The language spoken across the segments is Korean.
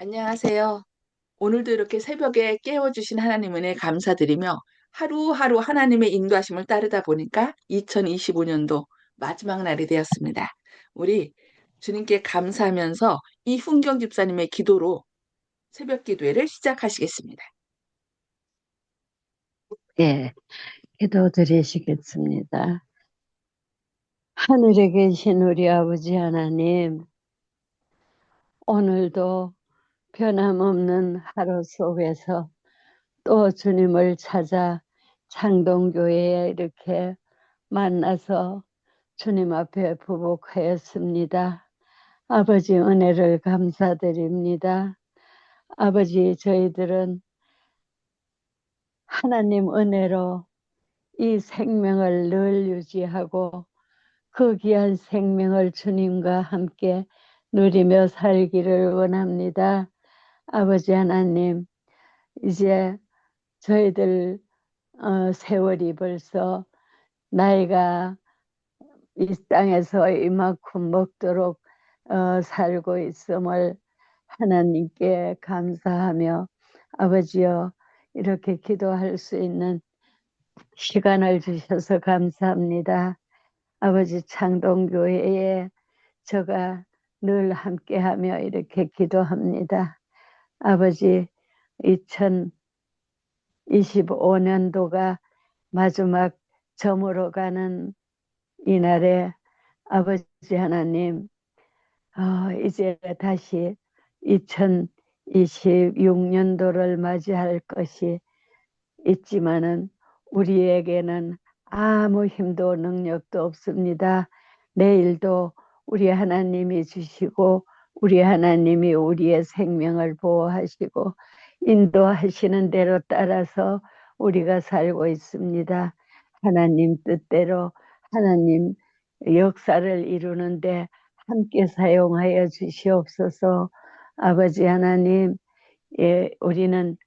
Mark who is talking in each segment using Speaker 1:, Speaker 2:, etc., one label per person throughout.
Speaker 1: 안녕하세요. 오늘도 이렇게 새벽에 깨워주신 하나님 은혜 감사드리며 하루하루 하나님의 인도하심을 따르다 보니까 2025년도 마지막 날이 되었습니다. 우리 주님께 감사하면서 이훈경 집사님의 기도로 새벽 기도회를 시작하시겠습니다.
Speaker 2: 예, 기도 드리시겠습니다. 하늘에 계신 우리 아버지 하나님, 오늘도 변함없는 하루 속에서 또 주님을 찾아 창동교회에 이렇게 만나서 주님 앞에 부복하였습니다. 아버지 은혜를 감사드립니다. 아버지, 저희들은 하나님 은혜로 이 생명을 늘 유지하고 그 귀한 생명을 주님과 함께 누리며 살기를 원합니다. 아버지 하나님, 이제 저희들 세월이 벌써 나이가 이 땅에서 이만큼 먹도록 살고 있음을 하나님께 감사하며, 아버지여, 이렇게 기도할 수 있는 시간을 주셔서 감사합니다. 아버지, 창동교회에 저가 늘 함께하며 이렇게 기도합니다. 아버지, 2025년도가 마지막 저물어 가는 이날에 아버지 하나님, 이제 다시 2026년도를 맞이할 것이 있지만은 우리에게는 아무 힘도 능력도 없습니다. 내일도 우리 하나님이 주시고 우리 하나님이 우리의 생명을 보호하시고 인도하시는 대로 따라서 우리가 살고 있습니다. 하나님 뜻대로 하나님 역사를 이루는데 함께 사용하여 주시옵소서. 아버지 하나님, 예, 우리는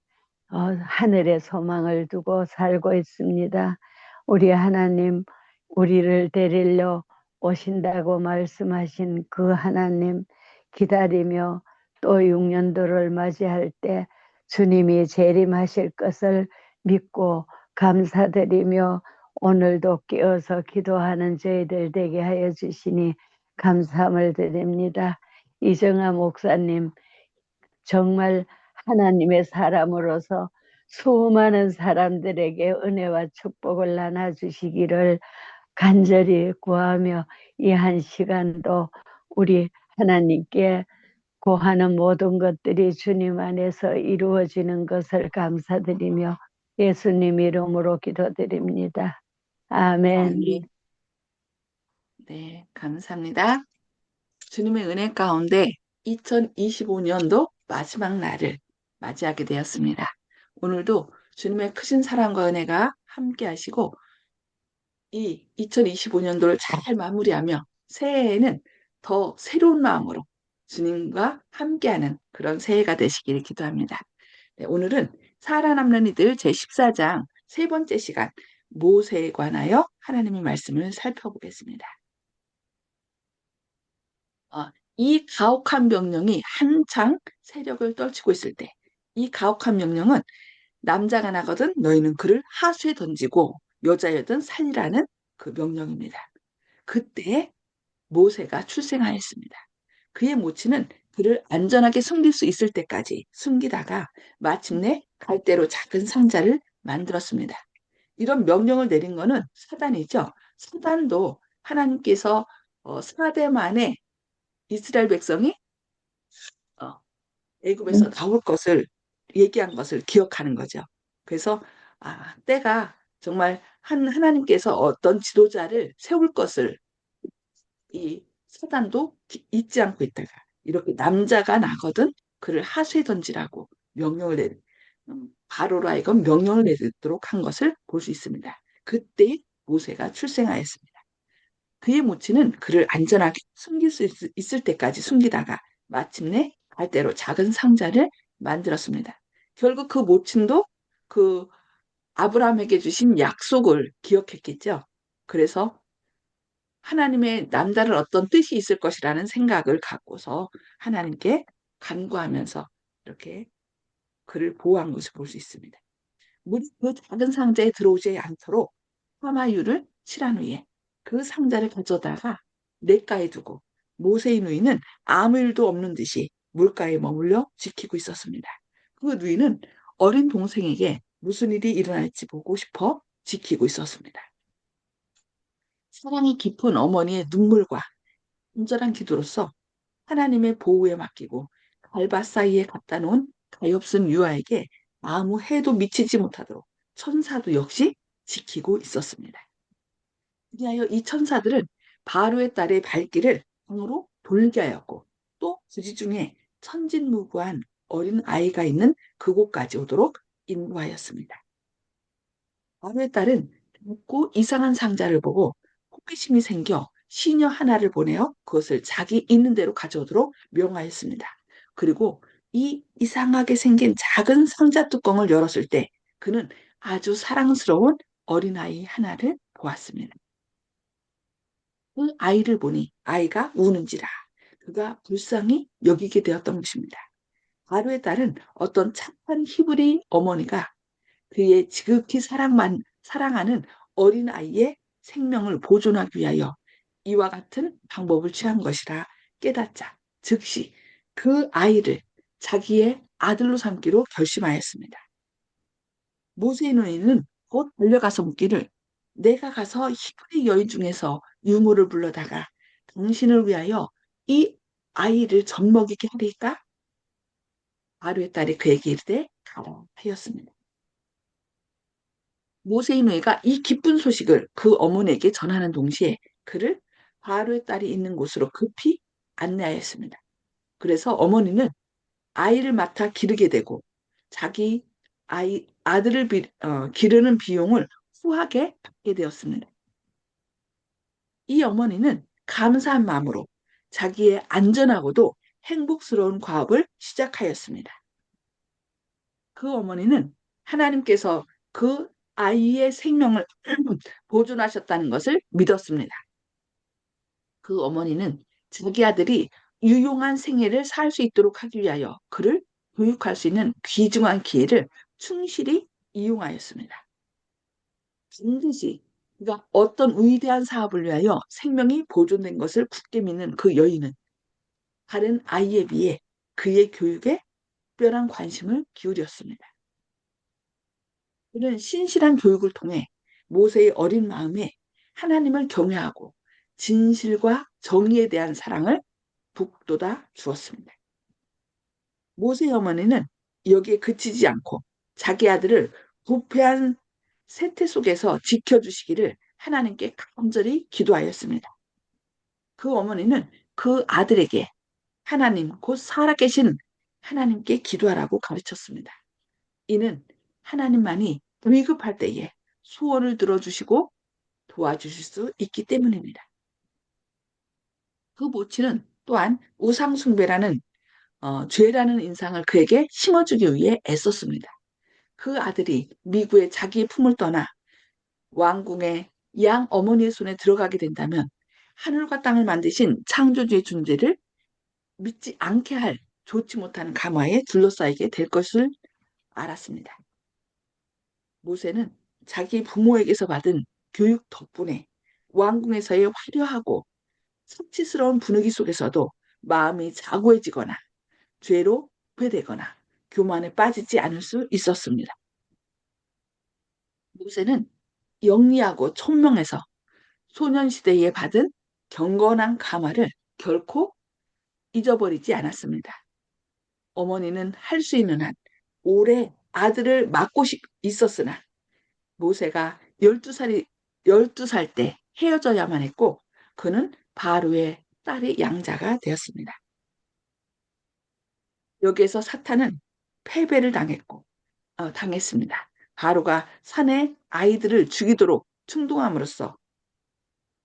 Speaker 2: 하늘의 소망을 두고 살고 있습니다. 우리 하나님, 우리를 데리러 오신다고 말씀하신 그 하나님 기다리며 또 6년도를 맞이할 때 주님이 재림하실 것을 믿고 감사드리며 오늘도 깨어서 기도하는 저희들 되게 하여 주시니 감사함을 드립니다. 이정아 목사님, 정말 하나님의 사람으로서 수많은 사람들에게 은혜와 축복을 나눠주시기를 간절히 구하며 이 한 시간도 우리 하나님께 구하는 모든 것들이 주님 안에서 이루어지는 것을 감사드리며 예수님 이름으로 기도드립니다. 아멘.
Speaker 1: 아멘. 네, 감사합니다. 주님의 은혜 가운데 2025년도 마지막 날을 맞이하게 되었습니다. 오늘도 주님의 크신 사랑과 은혜가 함께 하시고 이 2025년도를 잘 마무리하며 새해에는 더 새로운 마음으로 주님과 함께하는 그런 새해가 되시기를 기도합니다. 네, 오늘은 살아남는 이들 제14장 세 번째 시간 모세에 관하여 하나님의 말씀을 살펴보겠습니다. 어, 이 가혹한 명령이 한창 세력을 떨치고 있을 때 이 가혹한 명령은 남자가 나거든 너희는 그를 하수에 던지고 여자여든 살리라는 그 명령입니다. 그때 모세가 출생하였습니다. 그의 모친은 그를 안전하게 숨길 수 있을 때까지 숨기다가 마침내 갈대로 작은 상자를 만들었습니다. 이런 명령을 내린 것은 사단이죠. 사단도 하나님께서 4대 만에 이스라엘 백성이 어, 애굽에서 나올 것을 얘기한 것을 기억하는 거죠. 그래서 때가 정말 하나님께서 어떤 지도자를 세울 것을 이 사단도 잊지 않고 있다가 이렇게 남자가 나거든 그를 하수에 던지라고 명령을 바로로 하여금 명령을 내리도록 한 것을 볼 수 있습니다. 그때 모세가 출생하였습니다. 그의 모친은 그를 안전하게 숨길 수 있을 때까지 숨기다가 마침내 갈대로 작은 상자를 만들었습니다. 결국 그 모친도 그 아브라함에게 주신 약속을 기억했겠죠. 그래서 하나님의 남다른 어떤 뜻이 있을 것이라는 생각을 갖고서 하나님께 간구하면서 이렇게 그를 보호한 것을 볼 수 있습니다. 물이 그 작은 상자에 들어오지 않도록 화마유를 칠한 후에 그 상자를 가져다가 냇가에 두고 모세의 누이는 아무 일도 없는 듯이 물가에 머물러 지키고 있었습니다. 그 누이는 어린 동생에게 무슨 일이 일어날지 보고 싶어 지키고 있었습니다. 사랑이 깊은 어머니의 눈물과 간절한 기도로서 하나님의 보호에 맡기고 갈밭 사이에 갖다 놓은 가엾은 유아에게 아무 해도 미치지 못하도록 천사도 역시 지키고 있었습니다. 그리하여 이 천사들은 바로의 딸의 발길을 방으로 돌게 하였고 또 그지 중에 천진무구한 어린 아이가 있는 그곳까지 오도록 인도하였습니다. 바로의 딸은 작고 이상한 상자를 보고 호기심이 생겨 시녀 하나를 보내어 그것을 자기 있는 대로 가져오도록 명하였습니다. 그리고 이 이상하게 생긴 작은 상자 뚜껑을 열었을 때 그는 아주 사랑스러운 어린아이 하나를 보았습니다. 그 아이를 보니 아이가 우는지라 그가 불쌍히 여기게 되었던 것입니다. 바로의 딸은 어떤 착한 히브리 어머니가 그의 지극히 사랑하는 어린아이의 생명을 보존하기 위하여 이와 같은 방법을 취한 것이라 깨닫자 즉시 그 아이를 자기의 아들로 삼기로 결심하였습니다. 모세의 노예는 곧 달려가서 묻기를 내가 가서 히브리 여인 중에서 유모를 불러다가 당신을 위하여 이 아이를 젖먹이게 하리까? 바로의 딸이 그에게 이르되 가라 하였습니다. 모세의 노예가 이 기쁜 소식을 그 어머니에게 전하는 동시에 그를 바로의 딸이 있는 곳으로 급히 안내하였습니다. 그래서 어머니는 아이를 맡아 기르게 되고 자기 아들을 기르는 비용을 후하게 받게 되었습니다. 이 어머니는 감사한 마음으로 자기의 안전하고도 행복스러운 과업을 시작하였습니다. 그 어머니는 하나님께서 그 아이의 생명을 보존하셨다는 것을 믿었습니다. 그 어머니는 자기 아들이 유용한 생애를 살 수 있도록 하기 위하여 그를 교육할 수 있는 귀중한 기회를 충실히 이용하였습니다. 반드시 그가 어떤 위대한 사업을 위하여 생명이 보존된 것을 굳게 믿는 그 여인은 다른 아이에 비해 그의 교육에 특별한 관심을 기울였습니다. 그는 신실한 교육을 통해 모세의 어린 마음에 하나님을 경외하고 진실과 정의에 대한 사랑을 북돋아 주었습니다. 모세의 어머니는 여기에 그치지 않고 자기 아들을 부패한 세태 속에서 지켜주시기를 하나님께 간절히 기도하였습니다. 그 어머니는 그 아들에게 하나님, 곧 살아계신 하나님께 기도하라고 가르쳤습니다. 이는 하나님만이 위급할 때에 소원을 들어주시고 도와주실 수 있기 때문입니다. 그 모친은 또한 우상숭배라는 죄라는 인상을 그에게 심어주기 위해 애썼습니다. 그 아들이 미국의 자기의 품을 떠나 왕궁의 양 어머니의 손에 들어가게 된다면 하늘과 땅을 만드신 창조주의 존재를 믿지 않게 할 좋지 못한 감화에 둘러싸이게 될 것을 알았습니다. 모세는 자기 부모에게서 받은 교육 덕분에 왕궁에서의 화려하고 수치스러운 분위기 속에서도 마음이 자고해지거나 죄로 부패되거나 교만에 빠지지 않을 수 있었습니다. 모세는 영리하고 총명해서 소년시대에 받은 경건한 감화를 결코 잊어버리지 않았습니다. 어머니는 할 수 있는 한 오래 아들을 맡고 있었으나 모세가 12살 때 헤어져야만 했고 그는 바로의 딸의 양자가 되었습니다. 여기에서 사탄은 패배를 당했습니다. 바로가 산에 아이들을 죽이도록 충동함으로써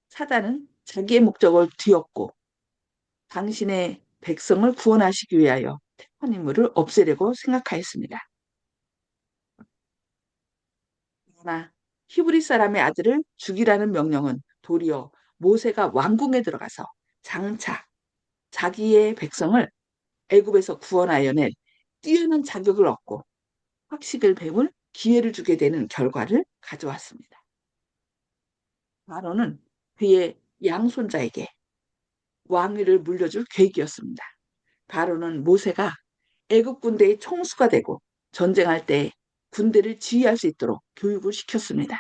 Speaker 1: 사단은 자기의 목적을 뒤엎고 당신의 백성을 구원하시기 위하여 택한 인물을 없애려고 생각하였습니다. 그러나 히브리 사람의 아들을 죽이라는 명령은 도리어 모세가 왕궁에 들어가서 장차 자기의 백성을 애굽에서 구원하여 낸 뛰어난 자격을 얻고 학식을 배울 기회를 주게 되는 결과를 가져왔습니다. 바로는 그의 양손자에게 왕위를 물려줄 계획이었습니다. 바로는 모세가 애국 군대의 총수가 되고 전쟁할 때 군대를 지휘할 수 있도록 교육을 시켰습니다.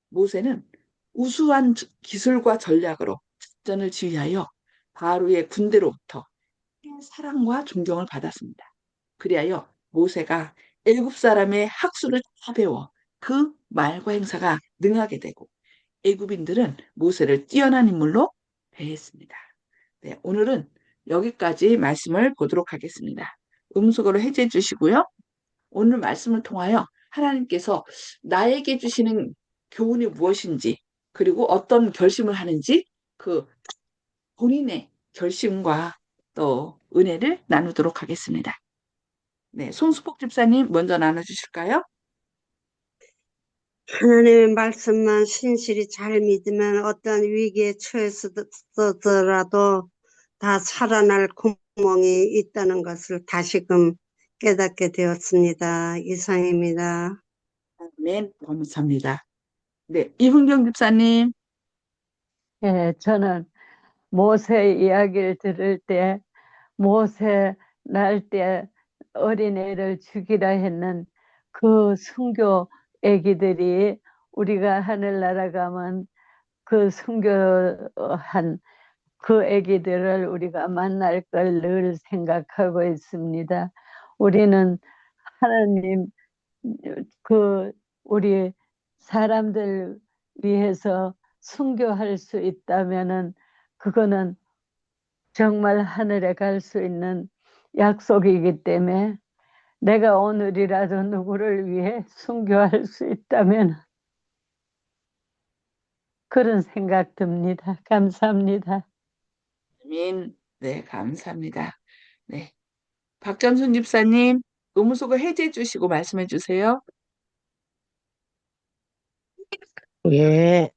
Speaker 1: 모세는 우수한 기술과 전략으로 작전을 지휘하여 바로의 군대로부터 사랑과 존경을 받았습니다. 그리하여 모세가 애굽 사람의 학술을 다 배워 그 말과 행사가 능하게 되고 애굽인들은 모세를 뛰어난 인물로 대했습니다. 네, 오늘은 여기까지 말씀을 보도록 하겠습니다. 음속으로 해제해 주시고요. 오늘 말씀을 통하여 하나님께서 나에게 주시는 교훈이 무엇인지, 그리고 어떤 결심을 하는지 그 본인의 결심과 또 은혜를 나누도록 하겠습니다. 네, 송수복 집사님 먼저 나눠주실까요?
Speaker 3: 하나님의 말씀만 신실히 잘 믿으면 어떤 위기에 처했더라도 다 살아날 구멍이 있다는 것을 다시금 깨닫게 되었습니다. 이상입니다.
Speaker 1: 아멘, 감사합니다. 네, 이훈경 집사님.
Speaker 2: 예, 저는 모세 이야기를 들을 때 모세 날 때 어린애를 죽이라 했는 그 순교 애기들이 우리가 하늘나라 가면 그 순교한 그 애기들을 우리가 만날 걸 늘 생각하고 있습니다. 우리는 하나님 그 우리 사람들 위해서 순교할 수 있다면은 그거는 정말 하늘에 갈 수 있는 약속이기 때문에 내가 오늘이라도 누구를 위해 순교할 수 있다면 그런 생각 듭니다. 감사합니다.
Speaker 1: 아멘. 네, 감사합니다. 네, 박점순 집사님, 음소거 해제해 주시고 말씀해 주세요.
Speaker 4: 예,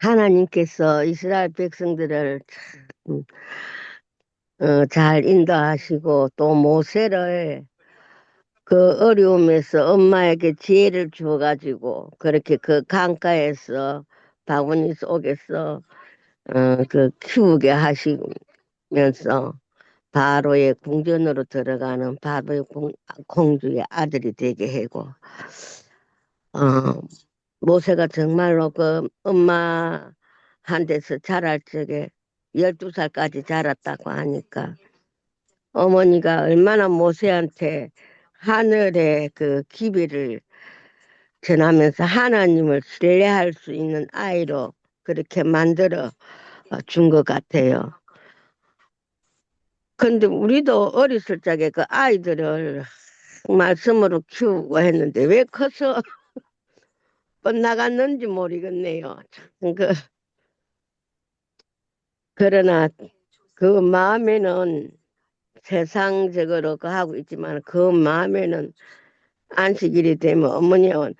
Speaker 4: 하나님께서 이스라엘 백성들을 참, 잘 인도하시고 또 모세를 그 어려움에서 엄마에게 지혜를 주어가지고 그렇게 그 강가에서 바구니 속에서 그 키우게 하시면서 바로의 궁전으로 들어가는 바로의 공주의 아들이 되게 하고 어, 모세가 정말로 그 엄마한테서 자랄 적에 12살까지 자랐다고 하니까 어머니가 얼마나 모세한테 하늘의 그 기별을 전하면서 하나님을 신뢰할 수 있는 아이로 그렇게 만들어 준 것 같아요. 근데 우리도 어렸을 적에 그 아이들을 말씀으로 키우고 했는데 왜 커서 뻗나갔는지 모르겠네요. 참 그러나 그 마음에는 세상적으로 그 하고 있지만 그 마음에는 안식일이 되면 어머니는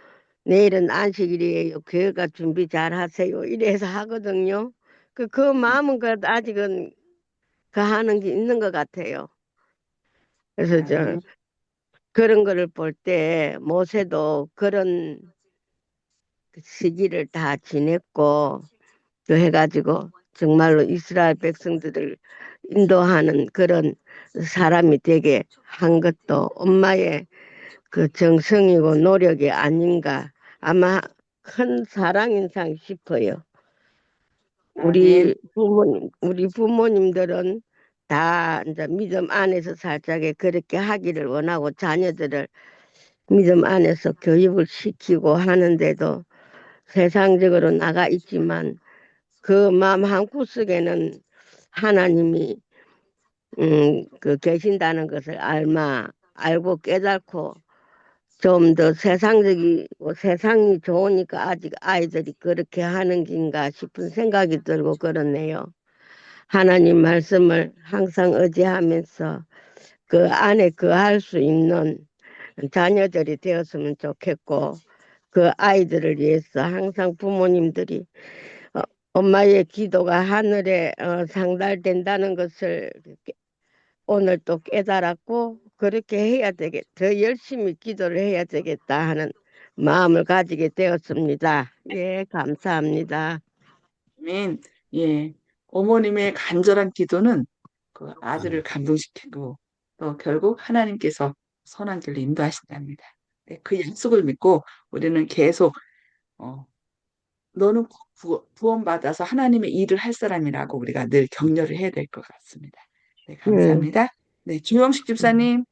Speaker 4: 내일은 안식일이에요. 교회가 준비 잘 하세요. 이래서 하거든요. 그 마음은 그래도 아직은 그 하는 게 있는 것 같아요. 그래서
Speaker 1: 아멘.
Speaker 4: 그런 거를 볼 때 모세도 그런 시기를 다 지냈고 또 해가지고 정말로 이스라엘 백성들을 인도하는 그런 사람이 되게 한 것도 엄마의 그 정성이고 노력이 아닌가 아마 큰 사랑인상 싶어요.
Speaker 1: 아멘.
Speaker 4: 우리 부모님들은 다 이제 믿음 안에서 살짝에 그렇게 하기를 원하고 자녀들을 믿음 안에서 교육을 시키고 하는데도 세상적으로 나가 있지만 그 마음 한구석에는 하나님이 그 계신다는 것을 알고 깨닫고 좀 더 세상적이고 세상이 좋으니까 아직 아이들이 그렇게 하는 긴가 싶은 생각이 들고 그렇네요. 하나님 말씀을 항상 의지하면서 그 안에 거할 수 있는 자녀들이 되었으면 좋겠고 그 아이들을 위해서 항상 부모님들이 엄마의 기도가 하늘에 상달된다는 것을 오늘 또 깨달았고, 그렇게 해야 되겠, 더 열심히 기도를 해야 되겠다 하는 마음을 가지게 되었습니다. 예, 감사합니다.
Speaker 1: 아멘. 예. 어머님의 간절한 기도는 그 아들을 감동시키고 또 결국 하나님께서 선한 길로 인도하신답니다. 네, 그 약속을 믿고 우리는 계속 어, 너는 꼭 구원받아서 하나님의 일을 할 사람이라고 우리가 늘 격려를 해야 될 것 같습니다. 네,
Speaker 4: 예.
Speaker 1: 감사합니다. 네, 주영식 집사님.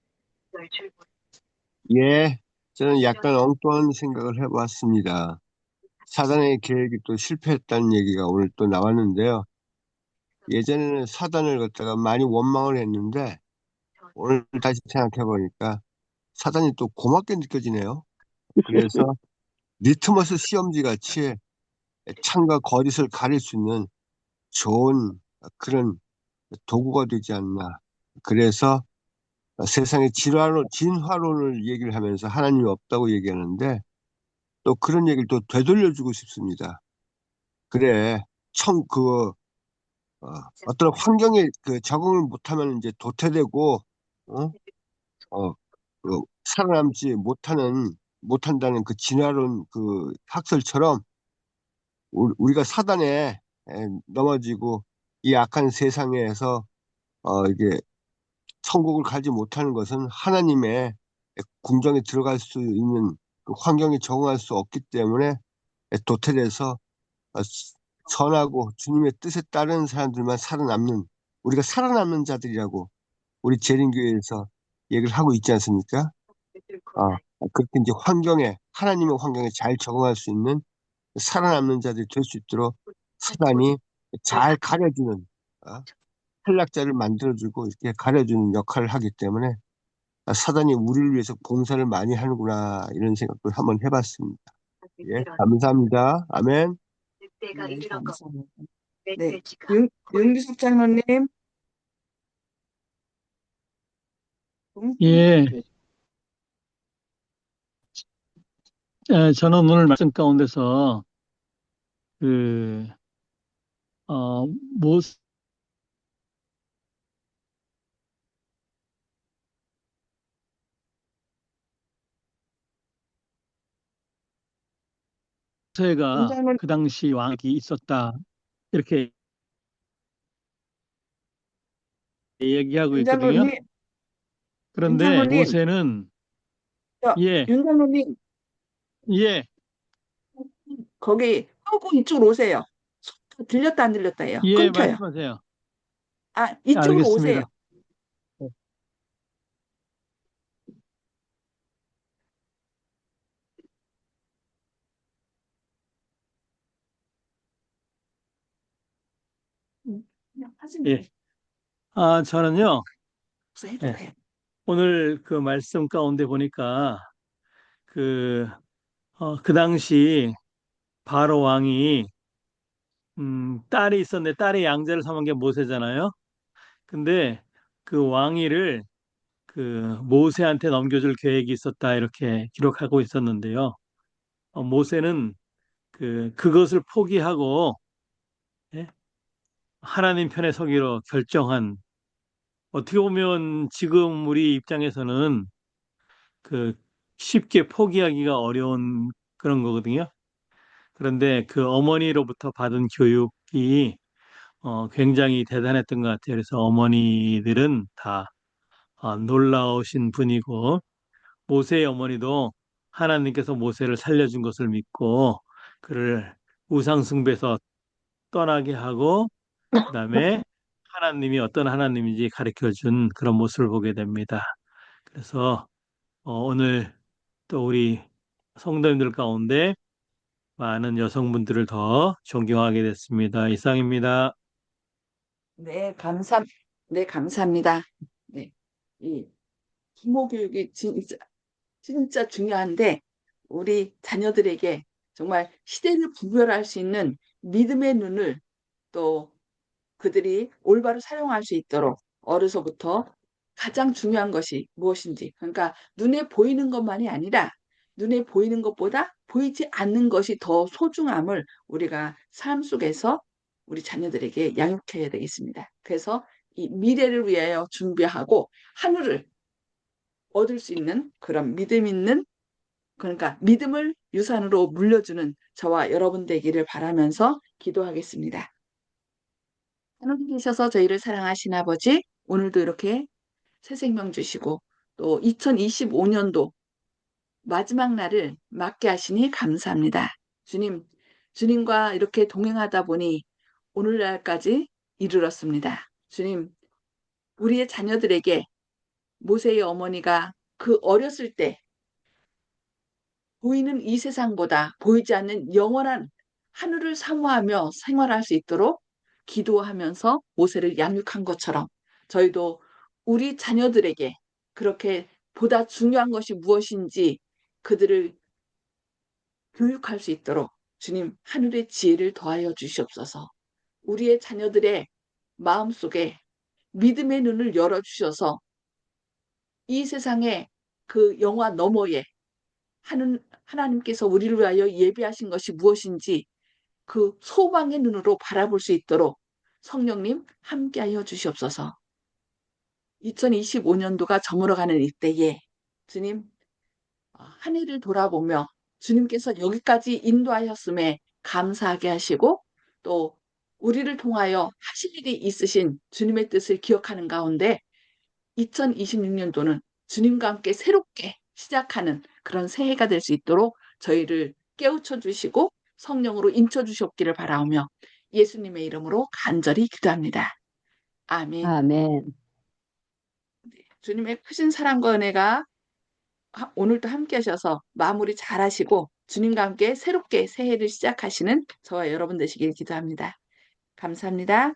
Speaker 5: 예, 저는 약간 엉뚱한 생각을 해봤습니다. 사단의 계획이 또 실패했다는 얘기가 오늘 또 나왔는데요. 예전에는 사단을 갖다가 많이 원망을 했는데 오늘 다시 생각해보니까 사단이 또 고맙게 느껴지네요. 그래서 리트머스 시험지 같이 참과 거짓을 가릴 수 있는 좋은 그런 도구가 되지 않나. 그래서 세상의 진화론을 얘기를 하면서 하나님이 없다고 얘기하는데 또 그런 얘기를 또 되돌려주고 싶습니다. 그래, 어떤 환경에 적응을 못하면 이제 도태되고, 어? 살아남지 못한다는 그 진화론 그 학설처럼 우리가 사단에 넘어지고 이 악한 세상에서 이게 천국을 가지 못하는 것은 하나님의 궁정에 들어갈 수 있는 그 환경에 적응할 수 없기 때문에 도태돼서 선하고 주님의 뜻에 따르는 사람들만 살아남는 우리가 살아남는 자들이라고 우리 재림교회에서 얘기를 하고 있지 않습니까? 그렇게 이제 하나님의 환경에 잘 적응할 수 있는 살아남는 자들이 될 수 있도록 사단이 잘 가려주는, 어, 탈락자를 만들어주고 이렇게 가려주는 역할을 하기 때문에 사단이 우리를 위해서 봉사를 많이 하는구나 이런 생각도 한번 해봤습니다. 예, 감사합니다. 아멘.
Speaker 1: 네, 감사합니다. 네, 윤기숙 장로님.
Speaker 6: 예, 저는 오늘 말씀 가운데서 그, 어, 모세가
Speaker 1: 윤장로님,
Speaker 6: 그 당시 왕이 있었다. 이렇게 얘기하고 있거든요.
Speaker 1: 윤장로님,
Speaker 6: 그런데
Speaker 1: 윤장로님,
Speaker 6: 모세는, 예,
Speaker 1: 윤장로님,
Speaker 6: 예,
Speaker 1: 거기 끄고 이쪽으로 오세요. 들렸다 안 들렸다예요.
Speaker 6: 예,
Speaker 1: 끊겨요.
Speaker 6: 말씀하세요.
Speaker 1: 이쪽으로 오세요.
Speaker 6: 알겠습니다.
Speaker 1: 그냥 하지
Speaker 6: 예. 저는요, 예,
Speaker 1: 해요.
Speaker 6: 오늘 그 말씀 가운데 보니까 그, 그 당시 바로 왕이, 딸이 있었는데 딸의 양자를 삼은 게 모세잖아요. 근데 그 왕위를 그 모세한테 넘겨줄 계획이 있었다 이렇게 기록하고 있었는데요. 모세는 그것을 포기하고 예? 하나님 편에 서기로 결정한 어떻게 보면 지금 우리 입장에서는 그 쉽게 포기하기가 어려운 그런 거거든요. 그런데 그 어머니로부터 받은 교육이 굉장히 대단했던 것 같아요. 그래서 어머니들은 다 놀라우신 분이고 모세의 어머니도 하나님께서 모세를 살려준 것을 믿고 그를 우상숭배에서 떠나게 하고 그다음에 하나님이 어떤 하나님인지 가르쳐 준 그런 모습을 보게 됩니다. 그래서 오늘 또 우리 성도님들 가운데 많은 여성분들을 더 존경하게 됐습니다. 이상입니다.
Speaker 1: 네, 네, 감사합니다. 네, 이 부모 교육이 진짜 중요한데 우리 자녀들에게 정말 시대를 분별할 수 있는 믿음의 눈을 또 그들이 올바로 사용할 수 있도록 어려서부터 가장 중요한 것이 무엇인지 그러니까 눈에 보이는 것만이 아니라 눈에 보이는 것보다 보이지 않는 것이 더 소중함을 우리가 삶 속에서 우리 자녀들에게 양육해야 되겠습니다. 그래서 이 미래를 위하여 준비하고 하늘을 얻을 수 있는 그런 믿음 있는, 그러니까 믿음을 유산으로 물려주는 저와 여러분 되기를 바라면서 기도하겠습니다. 하늘에 계셔서 저희를 사랑하신 아버지, 오늘도 이렇게 새 생명 주시고 또 2025년도 마지막 날을 맞게 하시니 감사합니다. 주님, 주님과 이렇게 동행하다 보니 오늘날까지 이르렀습니다. 주님, 우리의 자녀들에게 모세의 어머니가 그 어렸을 때 보이는 이 세상보다 보이지 않는 영원한 하늘을 사모하며 생활할 수 있도록 기도하면서 모세를 양육한 것처럼 저희도 우리 자녀들에게 그렇게 보다 중요한 것이 무엇인지 그들을 교육할 수 있도록 주님 하늘의 지혜를 더하여 주시옵소서. 우리의 자녀들의 마음속에 믿음의 눈을 열어주셔서 이 세상의 그 영화 너머에 하나님께서 우리를 위하여 예비하신 것이 무엇인지 그 소망의 눈으로 바라볼 수 있도록 성령님 함께하여 주시옵소서. 2025년도가 저물어가는 이때에 주님 한 해를 돌아보며 주님께서 여기까지 인도하셨음에 감사하게 하시고 또 우리를 통하여 하실 일이 있으신 주님의 뜻을 기억하는 가운데 2026년도는 주님과 함께 새롭게 시작하는 그런 새해가 될 수 있도록 저희를 깨우쳐 주시고 성령으로 인쳐 주시옵기를 바라오며 예수님의 이름으로 간절히 기도합니다. 아멘.
Speaker 2: 아멘.
Speaker 1: 주님의 크신 사랑과 은혜가 오늘도 함께 하셔서 마무리 잘 하시고 주님과 함께 새롭게 새해를 시작하시는 저와 여러분 되시길 기도합니다. 감사합니다.